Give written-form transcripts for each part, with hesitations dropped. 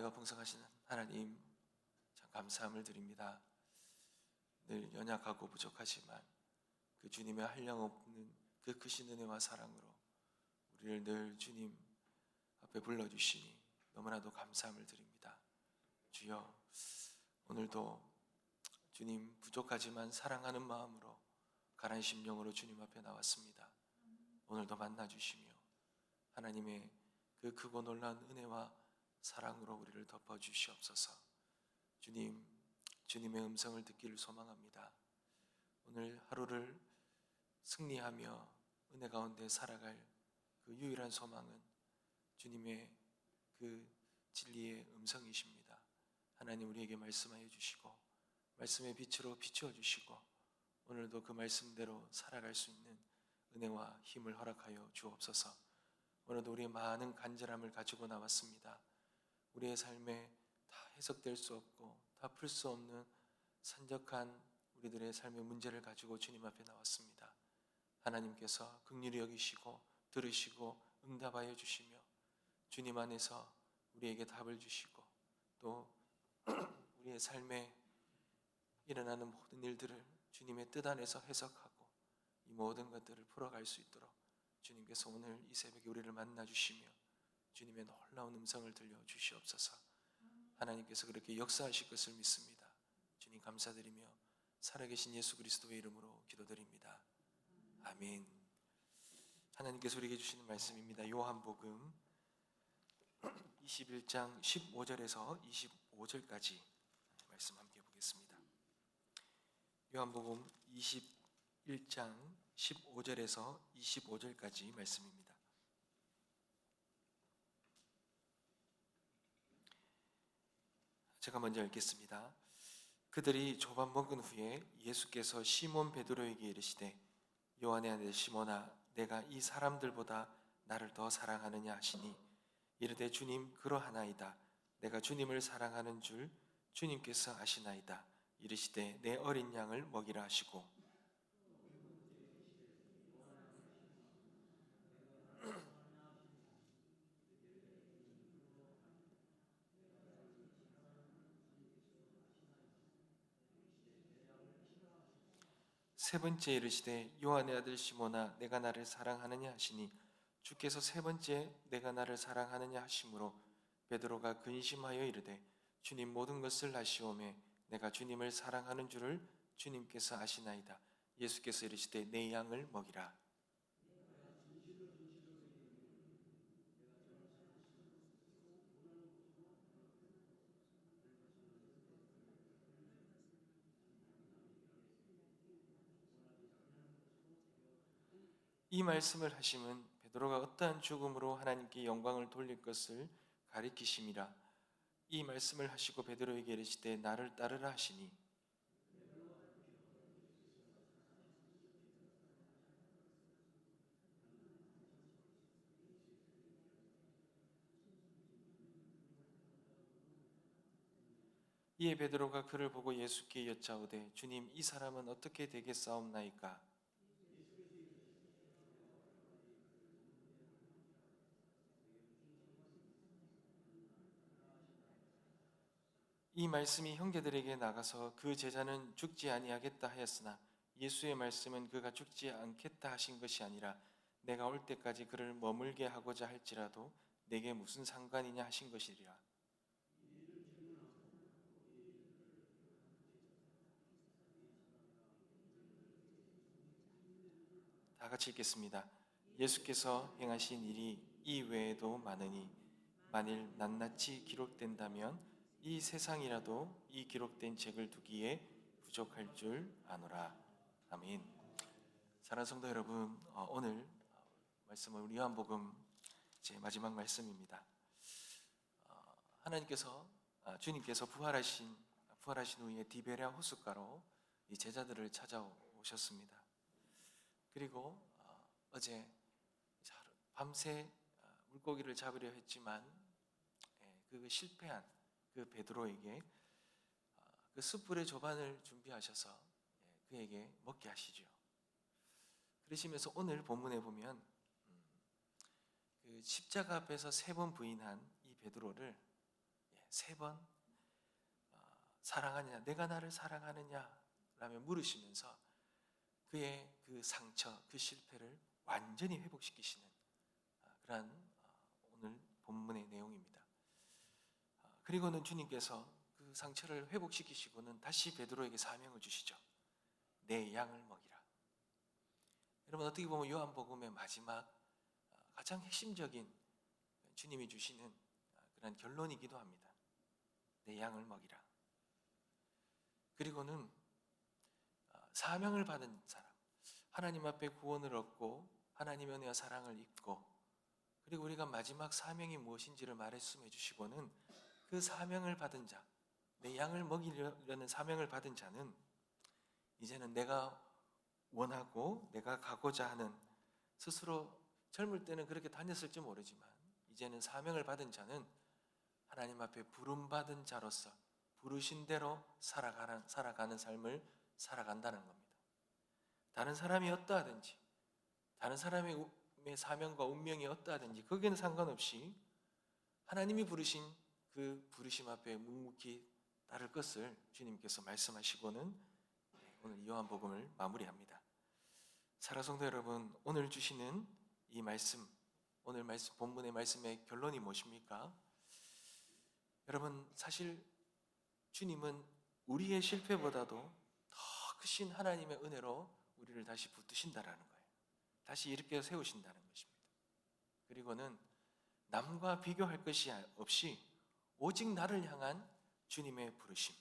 은혜가 풍성하신 하나님, 참 감사함을 드립니다. 늘 연약하고 부족하지만 그 주님의 한량없는 그 크신 은혜와 사랑으로 우리를 늘 주님 앞에 불러주시니 너무나도 감사함을 드립니다. 주여, 오늘도 주님 부족하지만 사랑하는 마음으로 가난 심령으로 주님 앞에 나왔습니다. 오늘도 만나주시며 하나님의 그 크고 놀라운 은혜와 사랑으로 우리를 덮어주시옵소서. 주님, 주님의 음성을 듣기를 소망합니다. 오늘 하루를 승리하며 은혜 가운데 살아갈 그 유일한 소망은 주님의 그 진리의 음성이십니다. 하나님, 우리에게 말씀하여 주시고 말씀의 빛으로 비추어 주시고 오늘도 그 말씀대로 살아갈 수 있는 은혜와 힘을 허락하여 주옵소서. 오늘도 우리의 많은 간절함을 가지고 나왔습니다. 우리의 삶에 다 해석될 수 없고 다 풀 수 없는 산적한 우리들의 삶의 문제를 가지고 주님 앞에 나왔습니다. 하나님께서 긍휼히 여기시고 들으시고 응답하여 주시며 주님 안에서 우리에게 답을 주시고 또 우리의 삶에 일어나는 모든 일들을 주님의 뜻 안에서 해석하고 이 모든 것들을 풀어갈 수 있도록 주님께서 오늘 이 새벽에 우리를 만나 주시며 주님의 놀라운 음성을 들려주시옵소서. 하나님께서 그렇게 역사하실 것을 믿습니다. 주님 감사드리며 살아계신 예수 그리스도의 이름으로 기도드립니다. 아멘. 하나님께서 우리에게 주시는 말씀입니다. 요한복음 21장 15절에서 25절까지 말씀 함께 보겠습니다. 요한복음 21장 15절에서 25절까지 말씀입니다. 제가 먼저 읽겠습니다. 그들이 조반 먹은 후에 예수께서 시몬 베드로에게 이르시되 요한의 아들 시몬아, 내가 이 사람들보다 나를 더 사랑하느냐 하시니 이르되 주님 그러하나이다. 내가 주님을 사랑하는 줄 주님께서 아시나이다. 이르시되 내 어린 양을 먹이라 하시고 세 번째 이르시되 요한의 아들 시몬아, 내가 나를 사랑하느냐 하시니 주께서 세 번째 내가 나를 사랑하느냐 하심으로 베드로가 근심하여 이르되 주님 모든 것을 아시오매 내가 주님을 사랑하는 줄을 주님께서 아시나이다. 예수께서 이르시되 내 양을 먹이라. 이 말씀을 하심은 베드로가 어떠한 죽음으로 하나님께 영광을 돌릴 것을 가리키심이라. 이 말씀을 하시고 베드로에게 이르시되 나를 따르라 하시니 이에 베드로가 그를 보고 예수께 여짜오되 주님 이 사람은 어떻게 되겠사옵나이까? 이 말씀이 형제들에게 나가서 그 제자는 죽지 아니하겠다 하였으나 예수의 말씀은 그가 죽지 않겠다 하신 것이 아니라 내가 올 때까지 그를 머물게 하고자 할지라도 내게 무슨 상관이냐 하신 것이리라. 다 같이 읽겠습니다. 예수께서 행하신 일이 이 외에도 많으니 만일 낱낱이 기록된다면 이 세상이라도 이 기록된 책을 두기에 부족할 줄 아노라. 아멘. 사랑하는 성도 여러분, 오늘 말씀은 우리 요한복음 제 마지막 말씀입니다. 하나님께서 주님께서 부활하신 후에 디베랴 호숫가로 이 제자들을 찾아오셨습니다. 그리고 어제 밤새 물고기를 잡으려 했지만 그 실패한 그 베드로에게 그 숯불의 조반을 준비하셔서 그에게 먹게 하시죠. 그러시면서 오늘 본문에 보면 그 십자가 앞에서 세 번 부인한 이 베드로를 세 번 사랑하느냐, 내가 나를 사랑하느냐 라며 물으시면서 그의 그 상처, 그 실패를 완전히 회복시키시는 그러한 오늘 본문의 내용입니다. 그리고는 주님께서 그 상처를 회복시키시고는 다시 베드로에게 사명을 주시죠. 내 양을 먹이라. 여러분, 어떻게 보면 요한복음의 마지막 가장 핵심적인 주님이 주시는 그런 결론이기도 합니다. 내 양을 먹이라. 그리고는 사명을 받은 사람, 하나님 앞에 구원을 얻고 하나님의 은혜와 사랑을 입고, 그리고 우리가 마지막 사명이 무엇인지를 말씀해 주시고는 그 사명을 받은 자, 내 양을 먹이려는 사명을 받은 자는 이제는 내가 원하고 내가 가고자 하는, 스스로 젊을 때는 그렇게 다녔을지 모르지만 이제는 사명을 받은 자는 하나님 앞에 부름받은 자로서 부르신 대로 살아가는 삶을 살아간다는 겁니다. 다른 사람이 어떠하든지, 다른 사람의 사명과 운명이 어떠하든지 거기에는 상관없이 하나님이 부르신 그 부르심 앞에 묵묵히 따를 것을 주님께서 말씀하시고는 오늘 요한복음을 마무리합니다. 사랑성도 여러분, 오늘 주시는 이 말씀, 오늘 말씀 본문의 말씀의 결론이 무엇입니까? 여러분, 사실 주님은 우리의 실패보다도 더 크신 하나님의 은혜로 우리를 다시 붙드신다라는 거예요. 다시 일으켜 세우신다는 것입니다. 그리고는 남과 비교할 것이 없이 오직 나를 향한 주님의 부르심,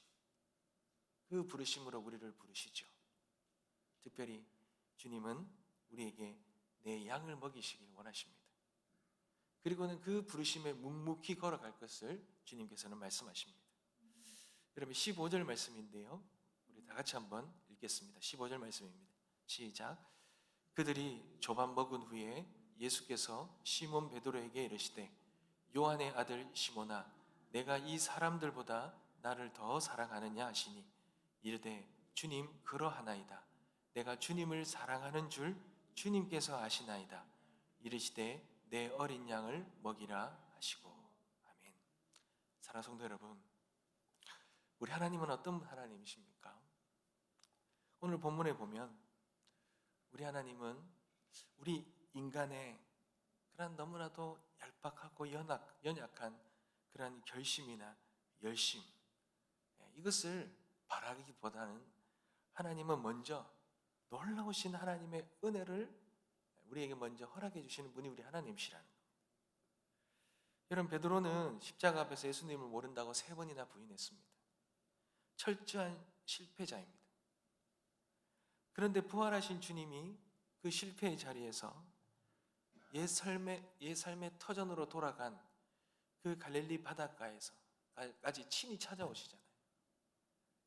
그 부르심으로 우리를 부르시죠. 특별히 주님은 우리에게 내 양을 먹이시길 원하십니다. 그리고는 그 부르심에 묵묵히 걸어갈 것을 주님께서는 말씀하십니다. 여러분, 15절 말씀인데요, 우리 다 같이 한번 읽겠습니다. 15절 말씀입니다. 시작. 그들이 조반 먹은 후에 예수께서 시몬 베드로에게 이르시되 요한의 아들 시몬아, 내가 이 사람들보다 나를 더 사랑하느냐 하시니 이르되 주님, 그러하나이다. 내가 주님을 사랑하는 줄 주님께서 아시나이다. 이르시되 내 어린 양을 먹이라 하시고. 아멘. 사랑하는 성도 여러분, 우리 하나님은 어떤 하나님이십니까? 오늘 본문에 보면 우리 하나님은 우리 인간의 그런 너무나도 얄팍하고 연약한 그런 결심이나 열심, 이것을 바라기보다는 하나님은 먼저 놀라우신 하나님의 은혜를 우리에게 먼저 허락해 주시는 분이 우리 하나님이시라는 겁니다. 여러분, 베드로는 십자가 앞에서 예수님을 모른다고 3번이나 부인했습니다. 철저한 실패자입니다. 그런데 부활하신 주님이 그 실패의 자리에서 옛 삶의 터전으로 돌아간 그 갈릴리 바닷가에서까지 친히 찾아오시잖아요.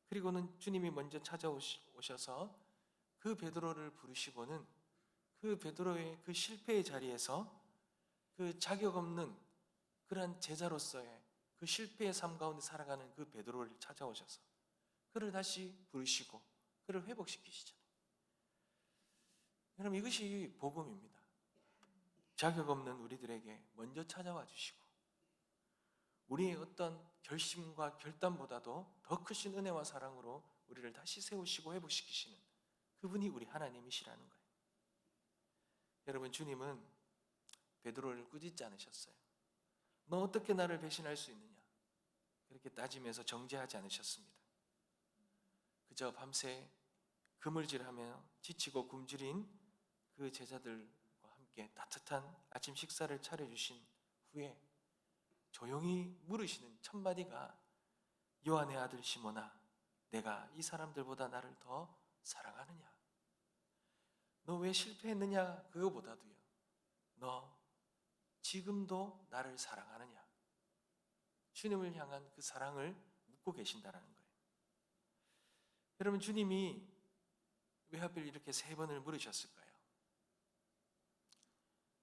그리고는 주님이 먼저 찾아오셔서 그 베드로를 부르시고는 그 베드로의 그 실패의 자리에서 그 자격 없는 그러한 제자로서의 그 실패의 삶 가운데 살아가는 그 베드로를 찾아오셔서 그를 다시 부르시고 그를 회복시키시잖아요. 여러분, 이것이 복음입니다. 자격 없는 우리들에게 먼저 찾아와 주시고 우리의 어떤 결심과 결단보다도 더 크신 은혜와 사랑으로 우리를 다시 세우시고 회복시키시는 그분이 우리 하나님이시라는 거예요. 여러분, 주님은 베드로를 꾸짖지 않으셨어요. 너 어떻게 나를 배신할 수 있느냐? 그렇게 따지면서 정죄하지 않으셨습니다. 그저 밤새 그물질하며 지치고 굶주린 그 제자들과 함께 따뜻한 아침 식사를 차려주신 후에 조용히 물으시는 첫 마디가 요한의 아들 시몬아, 내가 이 사람들보다 나를 더 사랑하느냐? 너 왜 실패했느냐? 그거보다도요, 너 지금도 나를 사랑하느냐? 주님을 향한 그 사랑을 묻고 계신다라는 거예요. 여러분, 주님이 왜 하필 이렇게 3번을 물으셨을까요?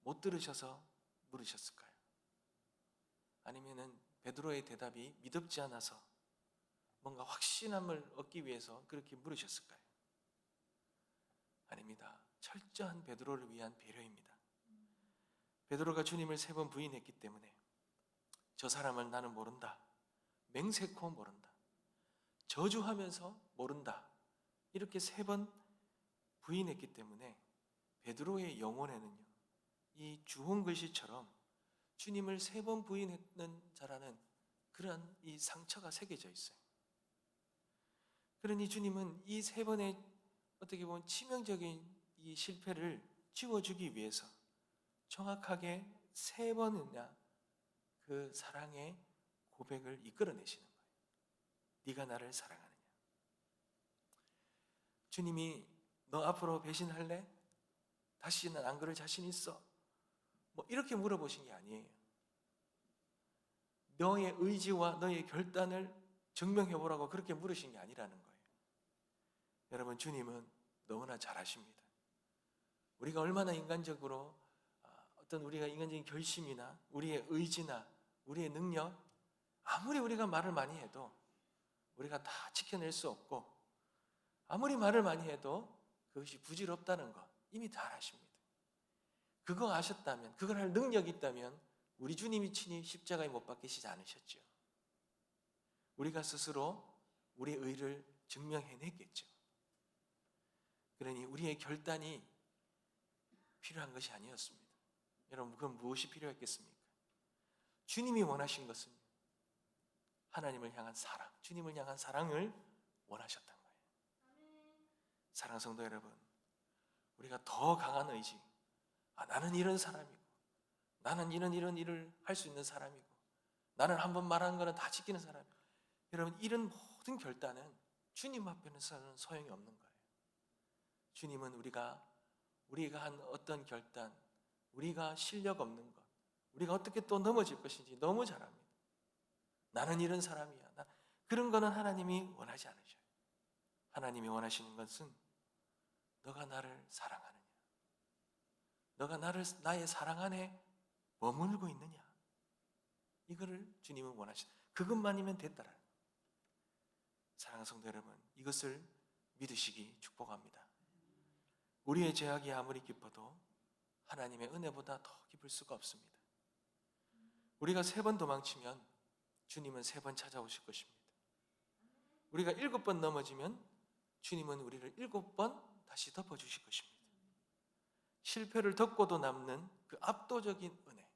못 들으셔서 물으셨을까요? 아니면은 베드로의 대답이 미덥지 않아서 뭔가 확신함을 얻기 위해서 그렇게 물으셨을까요? 아닙니다. 철저한 베드로를 위한 배려입니다. 베드로가 주님을 3번 부인했기 때문에 저 사람을 나는 모른다, 맹세코 모른다, 저주하면서 모른다, 이렇게 3번 부인했기 때문에 베드로의 영혼에는요, 이 주홍 글씨처럼 주님을 3번 부인했는 자라는 그런 이 상처가 새겨져 있어요. 그러니 주님은 이 3번의 어떻게 보면 치명적인 이 실패를 지워주기 위해서 정확하게 3번이나 그 사랑의 고백을 이끌어내시는 거예요. 네가 나를 사랑하느냐. 주님이 너 앞으로 배신할래? 다시는 안 그럴 자신 있어? 뭐 이렇게 물어보신 게 아니에요. 너의 의지와 너의 결단을 증명해보라고 그렇게 물으신 게 아니라는 거예요. 여러분, 주님은 너무나 잘 아십니다. 우리가 얼마나 인간적으로 어떤 우리가 인간적인 결심이나 우리의 의지나 우리의 능력, 아무리 우리가 말을 많이 해도 우리가 다 지켜낼 수 없고, 아무리 말을 많이 해도 그것이 부질없다는 것 이미 잘 아십니다. 그거 아셨다면, 그걸 할 능력이 있다면 우리 주님이 친히 십자가에 못 박히시지 않으셨죠. 우리가 스스로 우리의 의를 증명해냈겠죠. 그러니 우리의 결단이 필요한 것이 아니었습니다. 여러분, 그럼 무엇이 필요했겠습니까? 주님이 원하신 것은 하나님을 향한 사랑, 주님을 향한 사랑을 원하셨던 거예요. 사랑하는 성도 여러분, 우리가 더 강한 의지, 나는 이런 사람이고, 나는 이런 일을 할 수 있는 사람이고, 나는 한번 말하는 거는 다 지키는 사람이고, 여러분, 이런 모든 결단은 주님 앞에서는 소용이 없는 거예요. 주님은 우리가 한 어떤 결단, 우리가 실력 없는 것, 우리가 어떻게 또 넘어질 것인지 너무 잘 압니다. 나는 이런 사람이야. 그런 거는 하나님이 원하지 않으셔요. 하나님이 원하시는 것은 너가 나를 사랑하느냐, 너가 나의 사랑 안에 머물고 있느냐, 이거를 주님은 원하시는, 그것만이면 됐다라는 거예요. 사랑하는 성도 여러분, 이것을 믿으시기 축복합니다. 우리의 죄악이 아무리 깊어도 하나님의 은혜보다 더 깊을 수가 없습니다. 우리가 3번 도망치면 주님은 3번 찾아오실 것입니다. 우리가 7번 넘어지면 주님은 우리를 7번 다시 덮어주실 것입니다. 실패를 덮고도 남는 그 압도적인 은혜,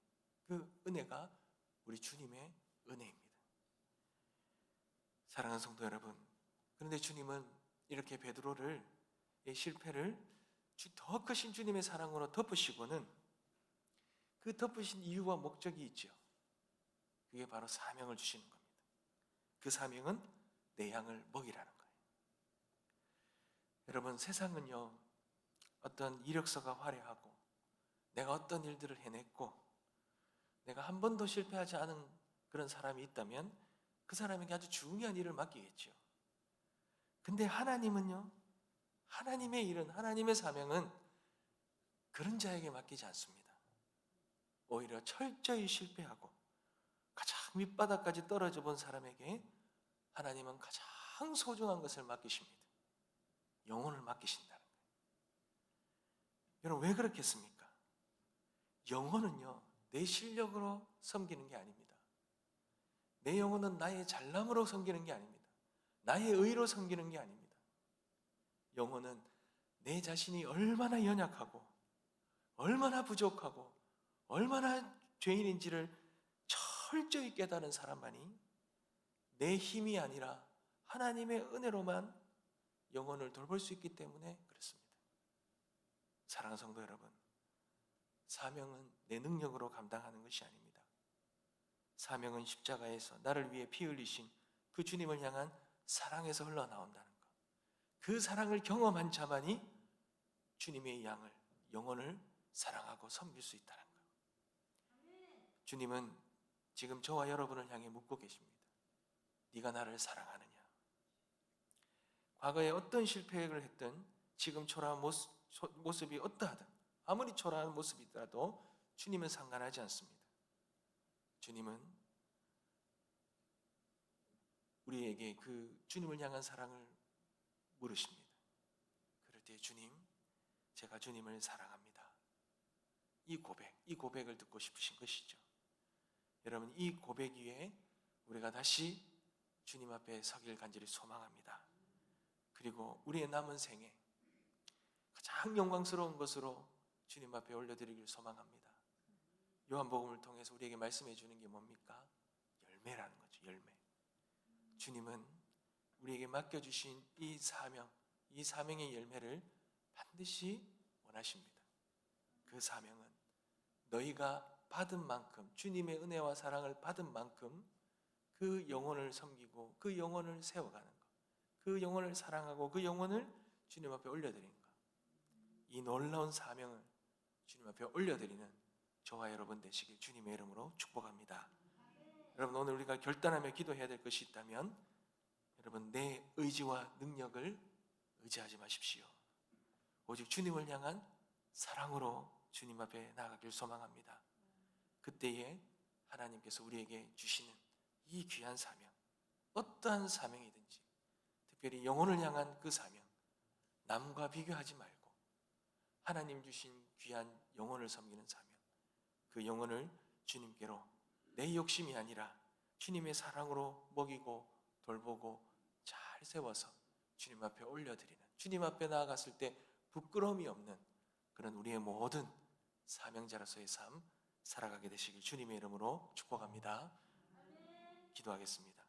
그 은혜가 우리 주님의 은혜입니다. 사랑하는 성도 여러분, 그런데 주님은 이렇게 베드로를, 이 실패를 더 크신 주님의 사랑으로 덮으시고는 그 덮으신 이유와 목적이 있죠. 그게 바로 사명을 주시는 겁니다. 그 사명은 내 양을 먹이라는 거예요. 여러분, 세상은요, 어떤 이력서가 화려하고 내가 어떤 일들을 해냈고 내가 한 번도 실패하지 않은 그런 사람이 있다면 그 사람에게 아주 중요한 일을 맡기겠죠. 근데 하나님은요, 하나님의 일은, 하나님의 사명은 그런 자에게 맡기지 않습니다. 오히려 철저히 실패하고 가장 밑바닥까지 떨어져 본 사람에게 하나님은 가장 소중한 것을 맡기십니다. 영혼을 맡기신다는 거예요. 여러분, 왜 그렇겠습니까? 영혼은요, 내 실력으로 섬기는 게 아닙니다. 내 영혼은 나의 잘남으로 섬기는 게 아닙니다. 나의 의로 섬기는 게 아닙니다. 영혼은 내 자신이 얼마나 연약하고 얼마나 부족하고 얼마나 죄인인지를 철저히 깨달은 사람만이 내 힘이 아니라 하나님의 은혜로만 영혼을 돌볼 수 있기 때문에 그렇습니다. 사랑하는 성도 여러분, 사명은 내 능력으로 감당하는 것이 아닙니다. 사명은 십자가에서 나를 위해 피 흘리신 그 주님을 향한 사랑에서 흘러나온다는 것. 그 사랑을 경험한 자만이 주님의 양을, 영혼을 사랑하고 섬길 수 있다는 것. 주님은 지금 저와 여러분을 향해 묻고 계십니다. 네가 나를 사랑하느냐? 과거에 어떤 실패를 했든 지금 초라한 모습이 어떠하든 아무리 초라한 모습이더라도 주님은 상관하지 않습니다. 주님은 우리에게 그 주님을 향한 사랑을 물으십니다. 그럴 때 주님, 제가 주님을 사랑합니다. 이 고백을 듣고 싶으신 것이죠. 여러분, 이 고백 위에 우리가 다시 주님 앞에 서길 간절히 소망합니다. 그리고 우리의 남은 생에 가장 영광스러운 것으로 주님 앞에 올려드리길 소망합니다. 요한복음을 통해서 우리에게 말씀해 주는 게 뭡니까? 열매라는 거죠. 열매. 주님은 우리에게 맡겨주신 이 사명의 열매를 반드시 원하십니다. 그 사명은 너희가 받은 만큼, 주님의 은혜와 사랑을 받은 만큼 그 영혼을 섬기고 그 영혼을 세워가는 것, 그 영혼을 사랑하고 그 영혼을 주님 앞에 올려드리는 것, 이 놀라운 사명을 주님 앞에 올려드리는 저와 여러분 되시길 주님의 이름으로 축복합니다. 여러분, 오늘 우리가 결단하며 기도해야 될 것이 있다면 여러분, 내 의지와 능력을 의지하지 마십시오. 오직 주님을 향한 사랑으로 주님 앞에 나아가길 소망합니다. 그때에 하나님께서 우리에게 주시는 이 귀한 사명, 어떠한 사명이든지, 특별히 영혼을 향한 그 사명, 남과 비교하지 말고 하나님 주신 귀한 영혼을 섬기는 사명, 그 영혼을 주님께로 내 욕심이 아니라 주님의 사랑으로 먹이고 돌보고 잘 세워서 주님 앞에 올려드리는, 주님 앞에 나아갔을 때 부끄러움이 없는 그런 우리의 모든 사명자로서의 삶 살아가게 되시길 주님의 이름으로 축복합니다. 기도하겠습니다.